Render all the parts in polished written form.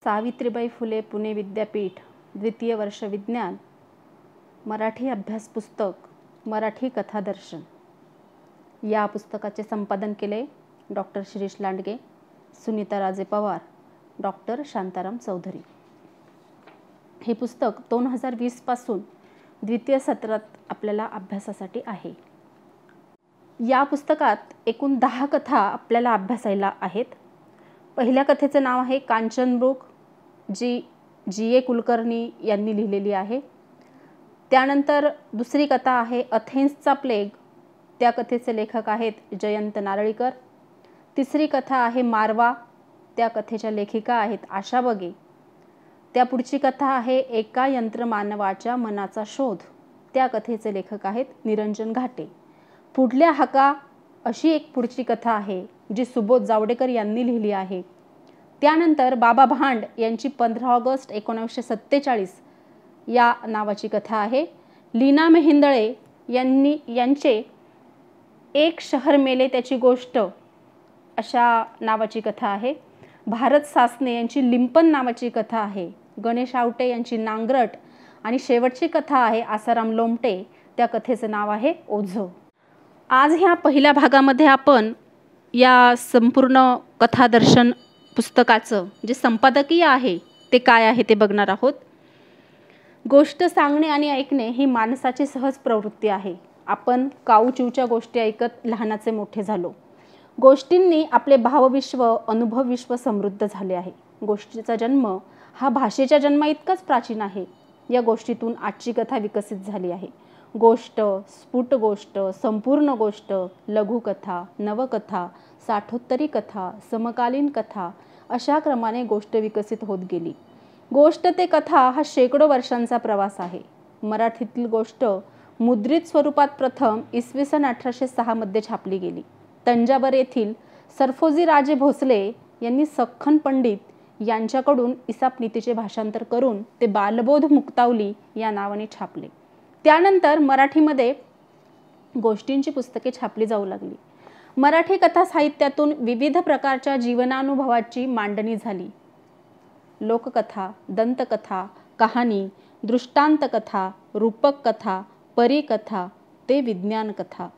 सावित्रीबाई फुले पुणे विद्यापीठ द्वितीय वर्ष विज्ञान मराठी अभ्यास पुस्तक मराठी कथादर्शन या पुस्तकाचे संपादन केले डॉक्टर शिरीष लांडगे, सुनीता राजे पवार, डॉक्टर शांताराम चौधरी। हे पुस्तक 2020 पासून द्वितीय सत्रात आपल्याला अभ्यासासाठी आहे। या पुस्तकात एकूण 10 कथा आपल्याला अभ्यासायला आहेत। पहिल्या कथेचे नाव आहे कांचनमृग, जी जी.ए. कुलकर्णी यांनी लिहिलेली आहे। त्यानंतर दुसरी कथा आहे अथेन्सचा प्लेग, त्या कथेचे लेखक आहेत जयंत नारळीकर। तिसरी कथा आहे मारवा, त्या कथेच्या लेखिका आहेत आशा बगे। त्या पुढची कथा आहे एका यंत्रमानवाच्या मनाचा शोध, त्या कथेचे लेखक आहेत निरंजन घाटे। पुढल्या हाका अशी एक पुढची कथा आहे जी सुबोध जावडेकर यांनी लिहिली आहे। त्यानंतर बाबा भांड यांची 15 ऑगस्ट 1947 या नावाची कथा आहे। लीना मेहेंदळे यांचे एक शहर मेले त्याची गोष्ट अशा नावाची कथा आहे। भारत सासने यांची लिंपन नावाची कथा आहे। गणेश आवटे यांची नांगरट आणि शेवटची कथा आहे आसाराम लोमटे, त्या कथेचे नाव आहे ओझं। आज ह्या पहिल्या भागामध्ये आपण या संपूर्ण कथादर्शन पुस्तकाचं जे संपादकीय आहे ते काय आहे ते बघणार आहोत। गोष्ट सांगणे आणि ऐकणे ही माणसाची सहज प्रवृत्ती आहे। आपण काऊचिवच्या गोष्टी ऐकत लहानाचे मोठे झालो। गोष्टींनी आपले भावविश्व अनुभवविश्व समृद्ध झाले आहे। गोष्टीचा जन्म हा भाषेच्या जन्मा इतकाच प्राचीन आहे। या गोष्टीतून आजची कथा विकसित झाली आहे। गोष्ट, स्फुट गोष्ट, संपूर्ण गोष्ट, लघुकथा, नवकथा, साठोत्तरी कथा, समकालीन कथा अशा क्रमाने गोष्ट विकसित होत गेली। गोष्ट ते कथा हा शेकडो वर्षांचा प्रवास आहे। मराठीतील गोष्ट मुद्रित स्वरूपात प्रथम इसवी सन 1806 मध्ये छापली गेली। तंजावर येथील सरफोजी राजे भोसले यांनी सख्खन पंडित यांच्याकडून इसाप नीतीचे भाषांतर करून ते बालबोध मुक्तावली या नावाने छापले। त्यानंतर मराठीमध्ये गोष्टींची पुस्तके छापली जाऊ लागली। मराठी कथा साहित्यातून विविध प्रकारच्या जीवनानुभवाची मांडणी झाली। लोककथा, दंतकथा, कहाणी, दृष्टांत कथा, रूपक कथा, परीकथा ते विज्ञान कथा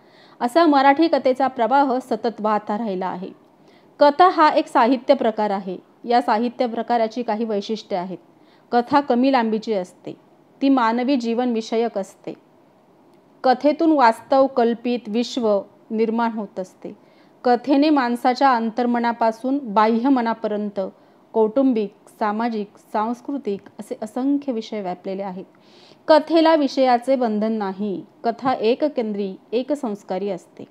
असा मराठी कथेचा प्रवाह सतत वाहता राहिला आहे। कथा हा एक साहित्य प्रकार आहे। या साहित्य प्रकाराची काही वैशिष्ट्ये आहेत। कथा कमी लांबीची असते, ती मानवी जीवन विषयक असते। कथेतून वास्तव कल्पित विश्व निर्माण होत असते। कथेने माणसाच्या अंतर्मनापासून बाह्य मनापर्यंत कौटुंबिक, सामाजिक, सांस्कृतिक असे असंख्य विषय व्यापलेले आहेत। कथेला विषयाचे बंधन नाही। कथा एककेंद्री, एकसंस्कारी असते।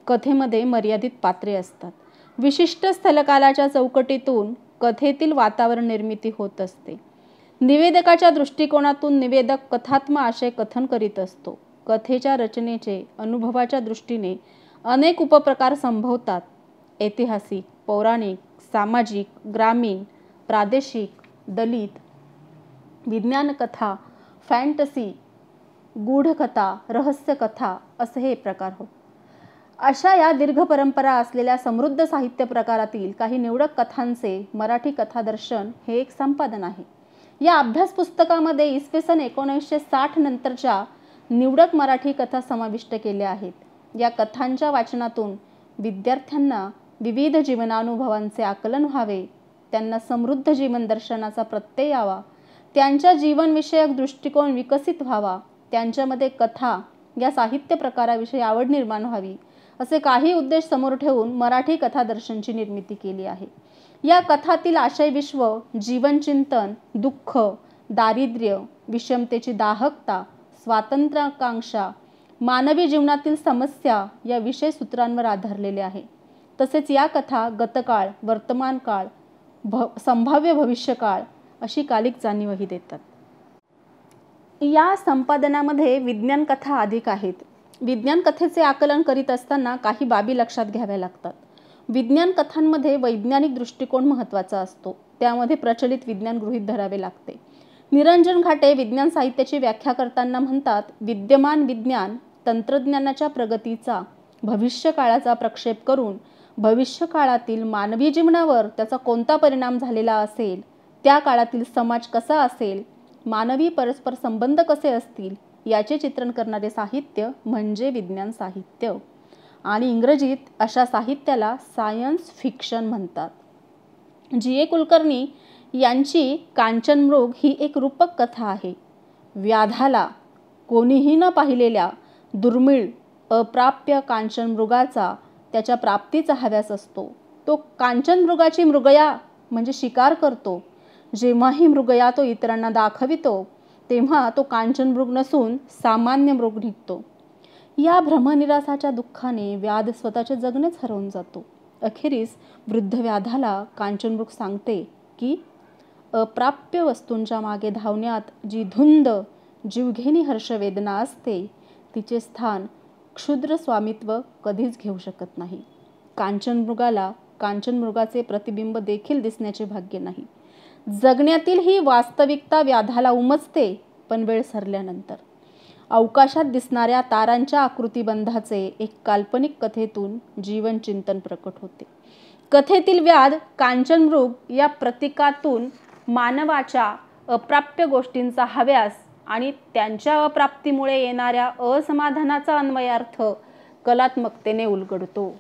कथेमध्ये मर्यादित पात्रे असतात। विशिष्ट स्थलकालाच्या चौकटीतून कथेतील वातावरण निर्मिती होत असते। निवेदकाच्या दृष्टिकोनातून निवेदक कथात्म आशय कथन करीत असतो। कथेच्या रचनेचे अनुभवाच्या दृष्टीने अनेक उपप्रकार संभवतात। ऐतिहासिक, पौराणिक, सामाजिक, ग्रामीण, प्रादेशिक, दलित, विज्ञान कथा, फॅन्टसी, गूढकथा, रहस्यकथा असे हे प्रकार होत। अशा या दीर्घ परंपरा असलेल्या समृद्ध साहित्य प्रकारातील काही निवडक कथांचे मराठी कथादर्शन हे एक संपादन आहे। या अभ्यास पुस्तकामध्ये इसवी सन 1960 नंतरच्या निवडक मराठी कथा समाविष्ट केल्या आहेत। या कथांच्या वाचनातून विद्यार्थ्यांना विविध जीवनानुभवांचे आकलन व्हावे, त्यांना समृद्ध जीवन दर्शनाचा प्रत्यय यावा, त्यांच्या जीवनविषयक दृष्टिकोन विकसित व्हावा, त्यांच्यामध्ये कथा या साहित्य प्रकाराविषयी आवड निर्माण व्हावी असे काही उद्देश समोर ठेवून मराठी कथादर्शनची निर्मिती केली आहे। या कथातील आशयविश्व, जीवनचिंतन, दुःख, दारिद्र्य, विषमतेची दाहकता, स्वातंत्र्याकांक्षा, मानवी जीवनातील समस्या या विषय सूत्रांवर आधारलेले आहे। तसेच या कथा गतकाळ, वर्तमान काळ, संभाव्य भविष्यकाळ अशी कालिक जाणीवही देतात। या संपादनामध्ये विज्ञान कथा अधिक आहेत। विज्ञान कथेचे आकलन करीत असताना काही बाबी लक्षात घ्याव्या लागतात। विज्ञान कथांमध्ये वैज्ञानिक दृष्टिकोन महत्त्वाचा असतो, त्यामध्ये प्रचलित विज्ञान गृहीत धरावे लागते। निरंजन घाटे विज्ञान साहित्याची व्याख्या करताना म्हणतात, विद्यमान विज्ञान तंत्रज्ञानाच्या प्रगतीचा भविष्यकाळाचा प्रक्षेप करून भविष्यकाळातील मानवी जीवनावर त्याचा कोणता परिणाम झालेला असेल त्या काळातील समाज कसा असेल, मानवी परस्पर संबंध कसे असतील याचे चित्रण करणारे साहित्य म्हणजे विज्ञान साहित्य. आणि इंग्रजीत अशा साहित्याला सायन्स फिक्शन म्हणतात. G.A. कुलकर्णी यांची कांचनमृग ही एक रूपक कथा आहे. व्याधाला कोणीही न पाहिलेल्या दुर्मिळ अप्राप्य कांचनमृगाचा त्याच्या प्राप्तीचा हव्यास असतो. तो कांचनमृगाची मृगया म्हणजे शिकार करतो. जेव्हाही मृगया तो इतरांना दाखवितो तेव्हा तो कांचनमृग नसून सामान्य मृग निघतो. या भ्रमनिरासाच्या दुःखाने व्याध स्वतःचे जगणेच हरवून जातो. अखेरीस वृद्ध व्याधाला कांचनमृग सांगते की अप्राप्य वस्तूंच्या मागे धावण्यात जी धुंद जीवघेणी हर्षवेदना असते तिचे स्थान क्षुद्र स्वामित्व कधीच घेऊ शकत नाही. कांचनमृगाला कांचनमृगाचे प्रतिबिंब देखील दिसण्याचे भाग्य नाही. जगण्यातील ही वास्तविकता व्याधाला उमजते, पण वेळ सरल्यानंतर. अवकाशात दिसणाऱ्या तारांच्या आकृतिबंधाचे एक काल्पनिक कथेतून जीवन चिंतन प्रकट होते. कथेतील व्याध कांचनमृग या प्रतीकातून मानवाच्या अप्राप्य गोष्टींचा हव्यास आणि त्यांच्या अप्राप्तीमुळे येणाऱ्या असमाधानाचा अन्वयार्थ कलात्मकतेने उलगडतो.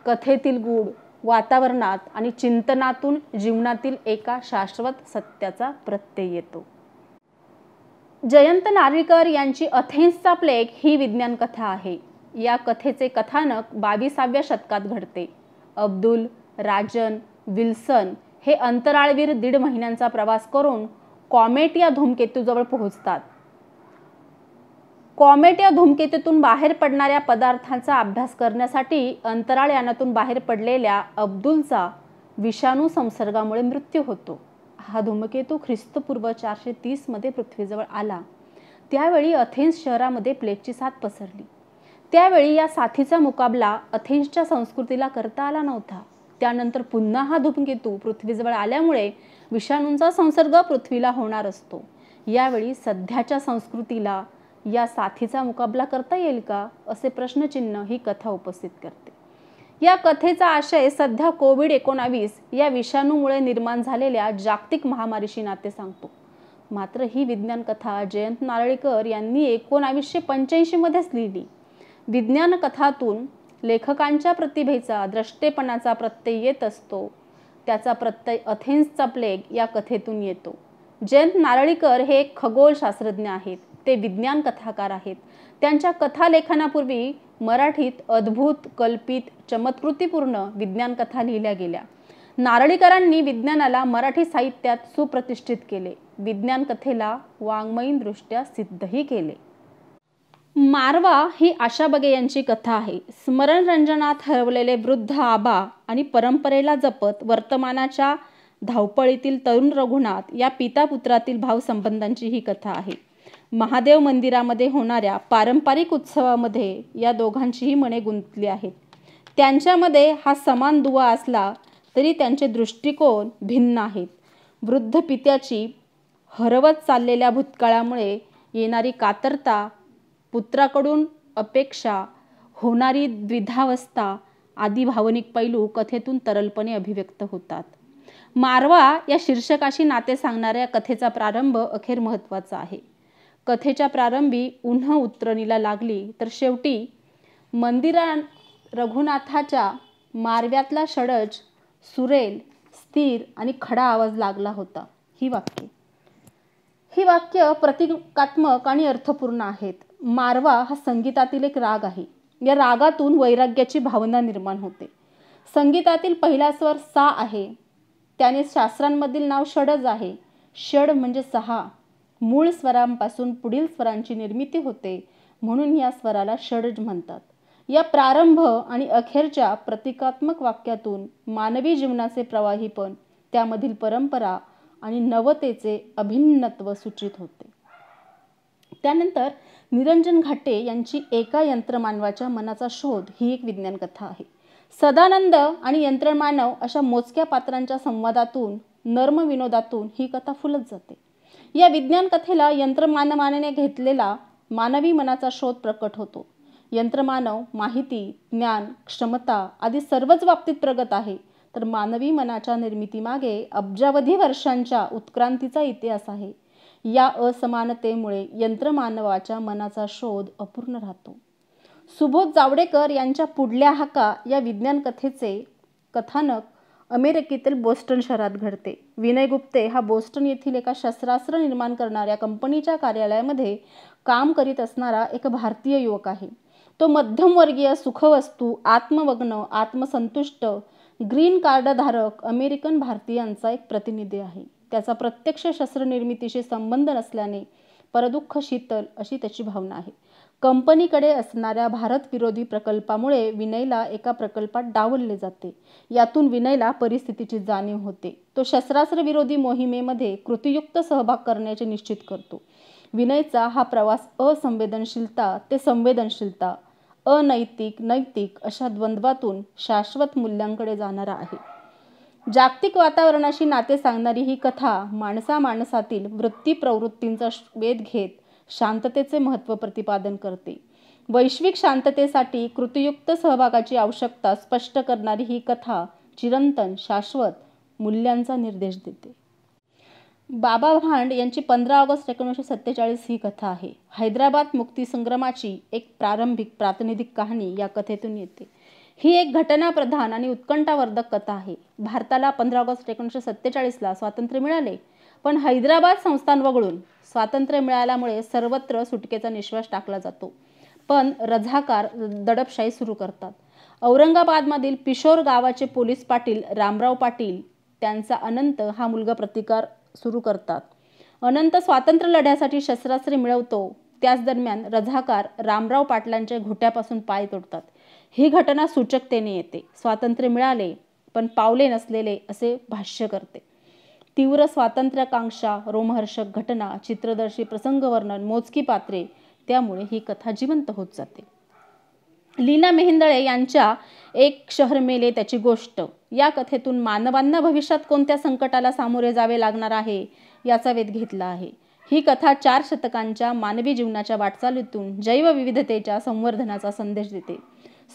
कथेतील गूढ वातावरणात आणि चिंतनातून जीवनातील एका शाश्वत सत्याचा प्रत्यय येतो. जयंत नारळीकर यांची अथेन्सचा प्लेग ही विज्ञान कथा आहे. या कथेचे कथानक 22व्या शतकात घडते. अब्दुल राजन विल्सन हे अंतराळवीर 1.5 महिन्यांचा प्रवास करून कॉमेट या धूमकेतूजवळ पोहोचतात. कॉमेट या धूमकेतूतून बाहेर पडणाऱ्या पदार्थांचा अभ्यास करण्यासाठी अंतराळयानातून बाहेर पडलेल्या अब्दुलचा विषाणू संसर्गामुळे मृत्यू होतो. हा धूमकेतू ख्रिस्तपूर्व 430 मध्ये पृथ्वीजवळ आला. त्यावेळी अथेन्स शहरामध्ये प्लेगची साथ पसरली. त्यावेळी या साथीचा मुकाबला अथेन्सच्या संस्कृतीला करता आला नव्हता. त्यानंतर पुन्हा हा धूमकेतू पृथ्वीजवळ आल्यामुळे विषाणूंचा संसर्ग पृथ्वीला होणार असतो. यावेळी सध्याच्या संस्कृतीला या साथीचा मुकाबला करता येईल का, असे प्रश्नचिन्ह ही कथा उपस्थित करते. या कथेचा आशय सध्या कोविड-19 या विषाणूमुळे निर्माण झालेल्या जागतिक महामारीशी नाते सांगतो. मात्र ही विज्ञान कथा जयंत नारळीकर यांनी 1985 मध्येच लिहिली. विज्ञान कथातून लेखकांच्या प्रतिभेचा, द्रष्टेपणाचा प्रत्यय येत असतो. त्याचा प्रत्यय अथेन्सचा प्लेग या कथेतून येतो. जयंत नारळीकर हे एक खगोलशास्त्रज्ञ आहेत. ते विज्ञान कथाकार आहेत. त्यांच्या कथा लेखनापूर्वी मराठीत अद्भुत, कल्पित, चमत्कृतीपूर्ण विज्ञान कथा लिहिल्या गेल्या. नारळीकरांनी विज्ञानाला मराठी साहित्यात सुप्रतिष्ठित केले. विज्ञान कथेला वाङ्मयीनदृष्ट्या सिद्धही केले. मारवा ही आशा बगे यांची कथा आहे. स्मरणरंजनात हरवलेले वृद्ध आबा आणि परंपरेला जपत वर्तमानाच्या धावपळीतील तरुण रघुनाथ या पिता-पुत्रातील भावसंबंधांची ही कथा आहे. महादेव मंदिरामध्ये होणाऱ्या पारंपरिक उत्सवामध्ये या दोघांचीही मने गुंतली आहेत. त्यांच्यामध्ये हा समान दुवा असला तरी त्यांचे दृष्टिकोन भिन्न आहेत. वृद्ध पित्याची हरवत चाललेल्या भूतकाळामुळे येणारी कातरता, पुत्राकडून अपेक्षा, होणारी द्विधावस्था आदी भावनिक पैलू कथेतून तरलपणे अभिव्यक्त होतात. मारवा या शीर्षकाशी नाते सांगणाऱ्या कथेचा प्रारंभ अखेर महत्त्वाचा आहे. कथेच्या प्रारंभी उन्ह उतरणीला लागली तर शेवटी मंदिरात रघुनाथाच्या मारव्यातला षडज सुरेल, स्थिर आणि खडा आवाज लागला होता. ही वाक्य प्रतिकात्मक आणि अर्थपूर्ण आहेत. मारवा हा संगीतातील एक राग आहे. या रागातून वैराग्याची भावना निर्माण होते. संगीतातील पहिला स्वर सा आहे. त्याने शास्त्रांमधील नाव षडज आहे. षड म्हणजे 6. मूळ स्वरांपासून पुढील स्वरांची निर्मिती होते, म्हणून या स्वराला षडज म्हणतात. या प्रारंभ आणि अखेरच्या प्रतिकात्मक वाक्यातून मानवी जीवनाचे प्रवाहीपण, त्यामधील परंपरा आणि नवतेचे अभिन्नत्व सूचित होते. त्यानंतर निरंजन घाटे यांची एका यंत्रमानवाच्या मनाचा शोध ही एक विज्ञान कथा आहे. सदानंद आणि यंत्रमानव अशा मोजक्या पात्रांच्या संवादातून, नर्म विनोदातून ही कथा फुलत जाते. या विज्ञान कथेला यंत्रमानवाने घेतलेला मानवी मनाचा शोध प्रकट होतो. यंत्रमानव माहिती, ज्ञान, क्षमता आदी सर्वच बाबतीत प्रगत आहे. तर मानवी मनाच्या निर्मितीमागे अब्जावधी वर्षांच्या उत्क्रांतीचा इतिहास आहे. या असमानतेमुळे यंत्रमानवाच्या मनाचा शोध अपूर्ण राहतो. सुबोध जावडेकर यांच्या पुढल्या हाका या विज्ञान कथेचे कथानक अमेरिकेतील बोस्टन शहरात घडते. विनय गुप्ते हा बोस्टन येथील एका शस्त्रास्त्र निर्माण करणाऱ्या कंपनीच्या कार्यालयामध्ये काम करीत असणारा एक भारतीय युवक आहे. तो मध्यमवर्गीय, सुखवस्तू, आत्ममग्न, आत्मसंतुष्ट, ग्रीन कार्डधारक अमेरिकन भारतीयांचा एक प्रतिनिधी आहे. त्याचा प्रत्यक्ष शस्त्रनिर्मितीशी संबंध नसल्याने परदुःख शीतल अशी त्याची भावना आहे. कंपनीकडे असणाऱ्या भारत विरोधी प्रकल्पामुळे विनयला एका प्रकल्पात डावलले जाते. यातून विनयला परिस्थितीची जाणीव होते. तो शस्त्रास्त्र विरोधी मोहिमेमध्ये कृतीयुक्त सहभाग करण्याचे निश्चित करतो. विनयचा हा प्रवास असंवेदनशीलता ते संवेदनशीलता, अनैतिक नैतिक अशा द्वंद्वातून शाश्वत मूल्यांकडे जाणारा आहे. जागतिक वातावरणाशी नाते सांगणारी ही कथा माणसामाणसातील वृत्ती प्रवृत्तींचा वेध घेत शांततेचे महत्त्व प्रतिपादन करते. वैश्विक शांततेसाठी कृतीयुक्त सहभागाची आवश्यकता स्पष्ट करणारी ही कथा चिरंतन शाश्वत मूल्यांचा निर्देश देते. बाबा भांड यांची 15 ऑगस्ट 1947 ही कथा आहे. हैदराबाद मुक्तीसंग्रामाची एक प्रारंभिक प्रातिनिधिक कहाणी या कथेतून येते. ही एक घटनाप्रधान आणि उत्कंठावर्धक कथा आहे. भारताला 15 ऑगस्ट 1947ला स्वातंत्र्य मिळाले, पण हैदराबाद संस्थान वगळून स्वातंत्र्य मिळाल्यामुळे सर्वत्र सुटकेचा निश्वास टाकला जातो. पण रझाकार दडपशाही सुरू करतात. औरंगाबादमधील पिशोर गावाचे पोलीस पाटील रामराव पाटील त्यांचा अनंत हा मुलगा प्रतिकार सुरू करतात. अनंत स्वातंत्र्य लढ्यासाठी शस्त्रास्त्रे मिळवतो. त्याच दरम्यान रझाकार रामराव पाटलांच्या घोट्यापासून पाय तोडतात. ही घटना सूचकतेने येते. स्वातंत्र्य मिळाले पण पावले नसलेले असे भाष्य करते. तीव्र स्वातंत्र्याकांक्षा, रोमहर्षक घटना, चित्रदर्शी प्रसंगवर्णन, मोजकी पात्रे, त्यामुळे ही कथा जिवंत होत जाते. लीना मेहेंदळे यांच्या एक शहर मेले त्याची गोष्ट या कथेतून मानवांना भविष्यात कोणत्या संकटाला सामोरे जावे लागणार आहे याचा वेध घेतला आहे. ही कथा 4 शतकांच्या मानवी जीवनाच्या वाटचालीतून जैवविविधतेच्या संवर्धनाचा संदेश देते.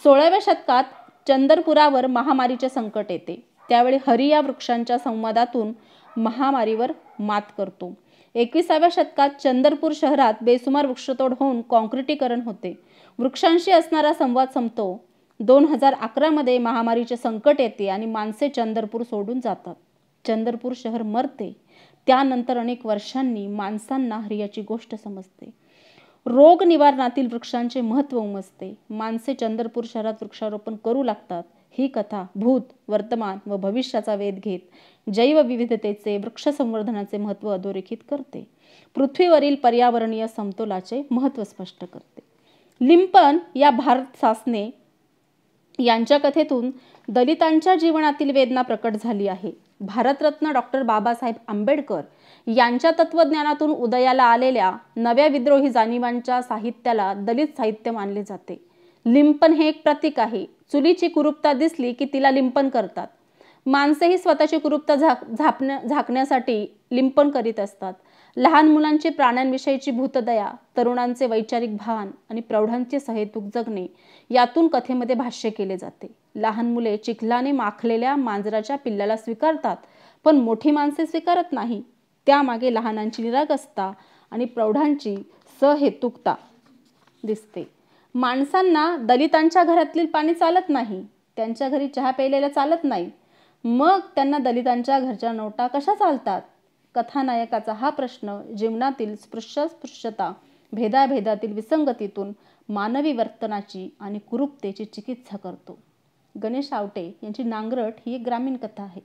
16व्या शतकात चंदरपुरावर महामारीचे संकट येते. त्यावेळी हरी या वृक्षांच्या संवादातून महामारीवर मात करतो. 21व्या शतकात चंदरपूर शहरात बेसुमार वृक्षतोड होऊन कॉन्क्रिटीकरण होते. वृक्षांशी असणारा संवाद संपतो. 2011 मध्ये महामारीचे संकट येते आणि माणसे चंदरपूर सोडून जातात. चंदरपूर शहर मरते. त्यानंतर अनेक वर्षांनी माणसांना हरियाची गोष्ट समजते. रोग निवारणातील वृक्षांचे महत्त्व उमजते. माणसे चंदरपूर शहरात वृक्षारोपण करू लागतात. ही कथा भूत, वर्तमान व भविष्याचा वेध घेत जैवविविधतेचे, वृक्ष संवर्धनाचे महत्त्व अधोरेखित करते. पृथ्वीवरील पर्यावरणीय समतोलाचे महत्त्व स्पष्ट करते. लिंपन या भारत सासने यांच्या कथेतून दलितांच्या जीवनातील वेदना प्रकट झाली आहे. भारतरत्न डॉक्टर बाबासाहेब आंबेडकर यांच्या तत्वज्ञानातून उदयाला आलेल्या नव्या विद्रोही जाणीवांच्या साहित्याला दलित साहित्य मानले जाते. लिंपन हे एक प्रतीक आहे. चुलीची कुरूपता दिसली की तिला लिंपन करतात. माणसेही स्वतःची कुरूपता झाकण्यासाठी लिंपन करीत असतात. लहान मुलांची प्राण्यांविषयीची भूतदया, तरुणांचे वैचारिक भान आणि प्रौढांचे सहेतुक जगणे यातून कथेमध्ये भाष्य केले जाते. लहान मुले चिखलाने माखलेल्या मांजराच्या पिल्लाला स्वीकारतात, पण मोठी माणसे स्वीकारत नाही. त्यामागे लहानांची निरागसता आणि प्रौढांची सहेतुकता दिसते. माणसांना दलितांच्या घरातील पाणी चालत नाही, त्यांच्या घरी चहा प्यायलेला चालत नाही, मग त्यांना दलितांच्या घरच्या नोटा कशा चालतात? कथानायकाचा हा प्रश्न जीवनातील स्पृश्यता, भेदाभेदातील विसंगतीतून मानवी वर्तनाची आणि कुरूपतेची चिकित्सा करतो. गणेश आवटे यांची नांगरट ही एक ग्रामीण कथा आहे.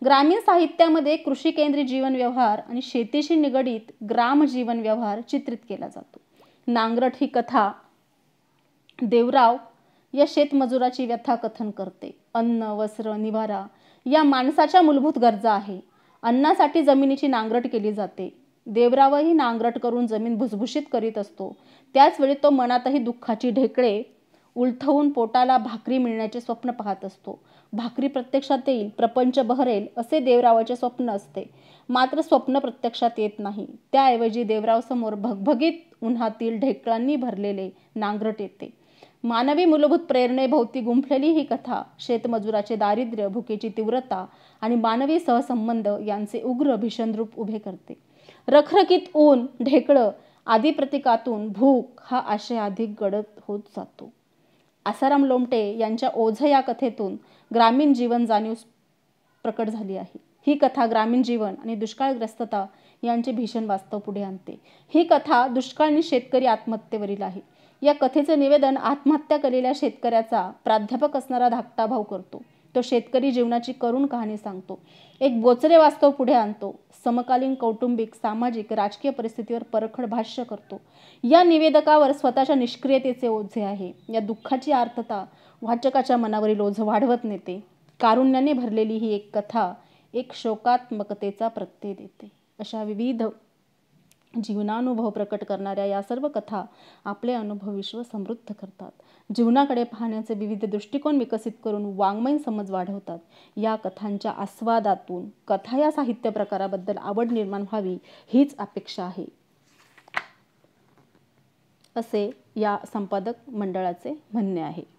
ग्रामीण साहित्यामध्ये कृषी केंद्रित जीवन व्यवहार आणि शेतीशी निगडीत ग्राम जीवन व्यवहार चित्रित केला जातो. नांगरट ही कथा देवराव या शेतमजुराची व्यथा कथन करते. अन्न, वस्त्र, निवारा या माणसाच्या मूलभूत गरजा आहे. अन्नासाठी जमिनीची नांगरट केली जाते. देवरावही नांगरट करून जमीन भुसभुशीत करीत असतो. त्याचवेळी तो मनातही दुःखाची ढेकळे उलथवून पोटाला भाकरी मिळण्याचे स्वप्न पाहत असतो. भाकरी प्रत्यक्षात येईल, प्रपंच बहरेल असे देवरावाचे स्वप्न असते. मात्र स्वप्न प्रत्यक्षात येत नाही. त्याऐवजी देवराव समोर भगभगीत उन्हातील ढेकळांनी भरलेले नांगरट येते. मानवी मूलभूत प्रेरणेभोवती गुंफलेली ही कथा शेतमजुराचे दारिद्र्य, भुकेची तीव्रता आणि मानवी सहसंबंध यांचे उग्र भीषण रूप उभे करते. रखरखीत ऊन, ढेकळं आदी प्रतीकातून भूक हा आशय अधिक गडद होत जातो. आसाराम लोमटे यांच्या ओझ या कथेतून ग्रामीण जीवन जाणीव प्रकट झाली आहे. ही कथा ग्रामीण जीवन आणि दुष्काळग्रस्तता यांचे भीषण वास्तव पुढे आणते. ही कथा दुष्काळ आणि शेतकरी आत्महत्येवरील आहे. या कथेचे निवेदन आत्महत्या केलेल्या शेतकऱ्याचा प्राध्यापक असणारा धाकटा भाऊ करतो. तो शेतकरी जीवनाची करुण कहाणी सांगतो, एक बोचरे वास्तव पुढे आणतो, समकालीन कौटुंबिक, सामाजिक, राजकीय परिस्थितीवर परखड भाष्य करतो. या निवेदकावर स्वतःच्या निष्क्रियतेचे ओझे आहे. या दुःखाची आर्तता वाचकाच्या मनावरील ओझं वाढवत नेते. कारुण्याने भरलेली ही एक कथा एक शोकात्मकतेचा प्रत्यय देते. अशा विविध जीवनानुभव प्रकट करणाऱ्या या सर्व कथा आपले अनुभव विश्व समृद्ध करतात. जीवनाकडे पाहण्याचे विविध दृष्टिकोन विकसित करून वाङ्मय समज वाढवतात. या कथांच्या आस्वादातून कथा या साहित्य प्रकाराबद्दल आवड निर्माण व्हावी हीच अपेक्षा आहे, असे या संपादक मंडळाचे म्हणणे आहे.